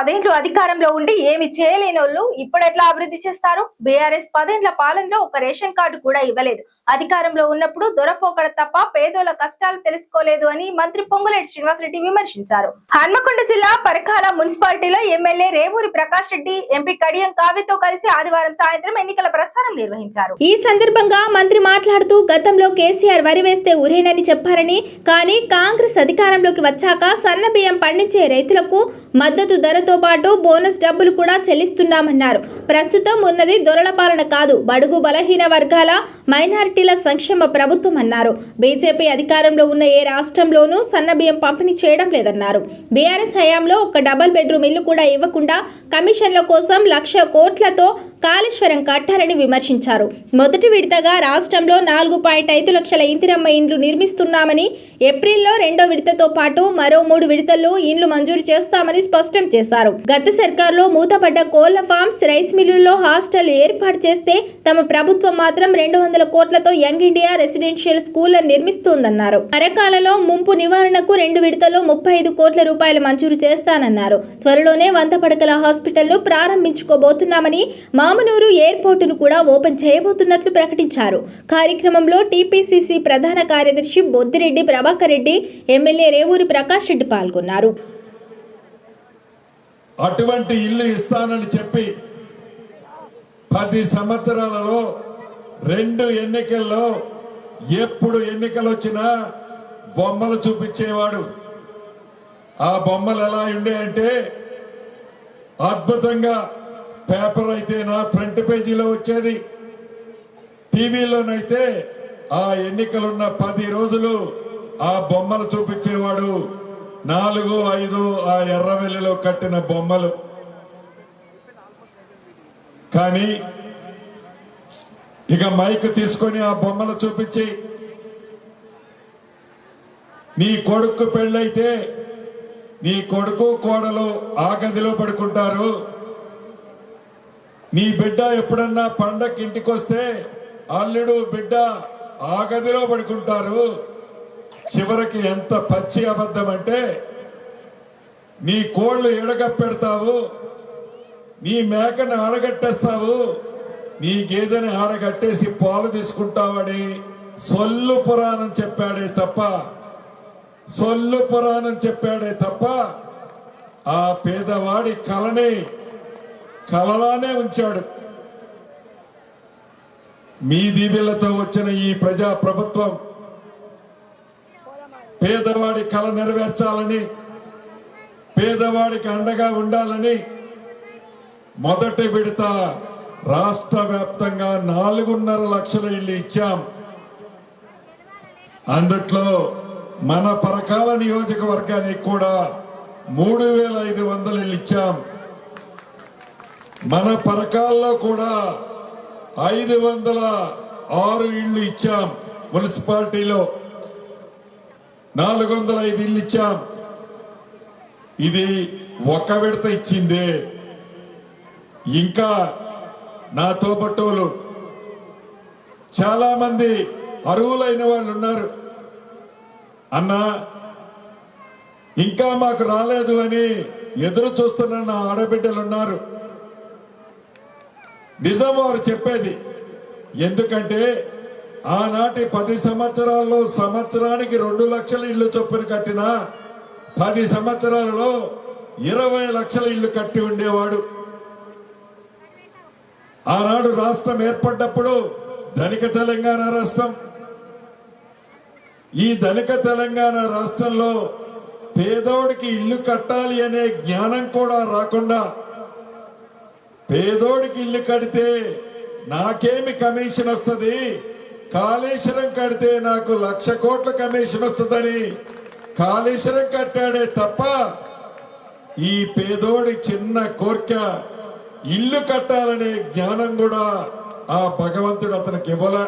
10 ఏళ్లు అధికారంలో ఉండి ఏమి చేయలేనోళ్ళు ఇప్పుడు ఎట్లా అభివృద్ధి చేస్తారు? బీఆర్ఎస్ 10 ఏళ్ల పాలనలో ఒక రేషన్ కార్డు కూడా ఇవ్వలేదు. అధికారంలో ఉన్నప్పుడు దొరపోకడ తప్ప పేదోళ్ల కష్టాలు తెలుసుకోలేదు అని మంత్రి పొంగులేటి శ్రీనివాసరెడ్డి విమర్శించారు. హన్మకొండ జిల్లా పరకాల మున్సిపాలిటీలో ఎమ్మెల్యే రేవూరి ప్రకాష్ రెడ్డి, ఎంపీ కడియం కావ్యతో కలిసి ఆదివారం సాయంత్రం ఎన్నికల ప్రచారం నిర్వహించారు. ఈ సందర్భంగా మంత్రి మాట్లాడుతూ గతంలో కేసీఆర్ వరి వేస్తే ఉరేనని చెప్పారని, కానీ కాంగ్రెస్ అధికారంలోకి వచ్చాక సన్న బియ్యం పండించే రైతులకు మద్దతు ధరతో పాటు బోనస్ డబ్బులు కూడా చెల్లిస్తున్నామన్నారు. ప్రస్తుతం ఉన్నది దొరల పాలన కాదు, బడుగు బలహీన వర్గాల మైనారిటీల సంక్షేమ ప్రభుత్వం అన్నారు. బీజేపీ అధికారంలో ఉన్న ఏ రాష్ట్రంలోనూ సన్నబియ్యం పంపిణీ చేయడం లేదన్నారు. బీఆర్ఎస్ హయాంలో ఒక డబుల్ బెడ్రూమ్ ఇల్లు కూడా ఇవ్వకుండా కమిషన్ల కోసం 1,00,000 కోట్లతో కాళేశ్వరం కట్టారని విమర్శించారు. మొదటి విడతగా రాష్ట్రంలో 4.5 లక్షల ఇందిరమ్మ ఇండ్లు నిర్మిస్తున్నామని, ఏప్రిల్లో 2వ విడతతో పాటు మరో 3 విడతల్లో ఇండ్లు మంజూరు చేస్తామని స్పష్టం చేశారు. గత సర్కార్లో మూతపడ్డ కోళ్ల ఫార్మ్స్, రైస్ మిల్లుల్లో హాస్టల్ ఏర్పాటు చేస్తే తమ ప్రభుత్వం మాత్రం 200 కోట్లతో యంగ్ ఇండియా రెసిడెన్షియల్ స్కూల్ నిర్మిస్తోందన్నారు. పరకాలలో ముంపు నివారణకు 2 విడతల్లో 35 కోట్ల రూపాయలు మంజూరు చేస్తానన్నారు. త్వరలోనే 100 పడకల హాస్పిటల్ను ప్రారంభించుకోబోతున్నామని, మామనూరు ఎయిర్పోర్టును కూడా ఓపెన్ చేయబోతున్నట్లు ప్రకటించారు. కార్యక్రమంలో టీపీసీసీ ప్రధాన కార్యదర్శి బొద్దిరెడ్డి ప్రభాకర్ రెడ్డి, ఎమ్మెల్యే రేవూరి ప్రకాష్ రెడ్డి పాల్గొన్నారు. అటువంటి ఇల్లు ఇస్తానని చెప్పి 10 సంవత్సరాలలో 2 ఎన్నికల్లో ఎప్పుడు ఎన్నికలు వచ్చినా బొమ్మలు చూపించేవాడు. ఆ బొమ్మలు ఎలా ఉండే అంటే అద్భుతంగా పేపర్ అయితే నా ఫ్రంట్ పేజీలో వచ్చేది, టీవీలోనైతే ఆ ఎన్నికలున్న 10 రోజులు ఆ బొమ్మలు చూపించేవాడు. 4, 5 ఆ ఎర్రవెల్లిలో కట్టిన బొమ్మలు. కానీ ఇక మైక్ తీసుకొని ఆ బొమ్మలు చూపించి, నీ కొడుకు పెళ్ళైతే నీ కొడుకు కోడలు ఆ గదిలో పడుకుంటారు, నీ బిడ్డ ఎప్పుడన్నా పండక్కి ఇంటికి వస్తే అల్లుడు బిడ్డ ఆ గదిలో పడుకుంటారు. చివరికి ఎంత పచ్చి అబద్ధం అంటే, నీ కోళ్లు ఎడగప్పెడతావు, నీ మేకను ఆడగట్టేస్తావు, నీ గేదెని ఆడగట్టేసి పాలు తీసుకుంటావని సొల్లు పురాణం చెప్పాడే తప్ప ఆ పేదవాడి కలని కలలానే ఉంచాడు. మీ దీవెలతో వచ్చిన ఈ ప్రజా ప్రభుత్వం పేదవాడి కల నెరవేర్చాలని, పేదవాడికి అండగా ఉండాలని మొదటి విడత రాష్ట్ర వ్యాప్తంగా 4.5 లక్షల ఇళ్లు ఇచ్చాం. అందుట్లో మన పరకాల నియోజకవర్గానికి కూడా 3,500 ఇళ్లు ఇచ్చాం. మన పరకాల్లో కూడా 506 ఇళ్లు ఇచ్చాం. మున్సిపాలిటీలో 405 ఇళ్లు ఇచ్చాం. ఇది ఒక విడత ఇచ్చిందే. ఇంకా నా తోబట్టోలు చాలా మంది అర్హులైన వాళ్ళు ఉన్నారు. అన్నా ఇంకా మాకు రాలేదు అని ఎదురు చూస్తున్న నా ఆడబిడ్డలు ఉన్నారు. నిజం వారు చెప్పేది. ఎందుకంటే ఆనాటి 10 సంవత్సరాల్లో సంవత్సరానికి 2 లక్షల ఇళ్లు చొప్పున కట్టిన 10 సంవత్సరాలలో 20 లక్షల ఇళ్లు కట్టి ఉండేవాడు. ఆనాడు రాష్ట్రం ఏర్పడ్డప్పుడు ధనిక తెలంగాణ రాష్ట్రం. ఈ ధనిక తెలంగాణ రాష్ట్రంలో పేదోడికి ఇల్లు కట్టాలి అనే జ్ఞానం కూడా రాకుండా, పేదోడికి ఇల్లు కడితే నాకేమి కమిషన్ వస్తుంది, కాళేశ్వరం కడితే నాకు 1,00,000 కోట్ల కమిషన్ వస్తుందని కాళేశ్వరం కట్టాడే తప్ప ఈ పేదోడి చిన్న కోరిక ఇల్లు కట్టాలనే జ్ఞానం కూడా ఆ భగవంతుడు అతనికి ఇవ్వలే.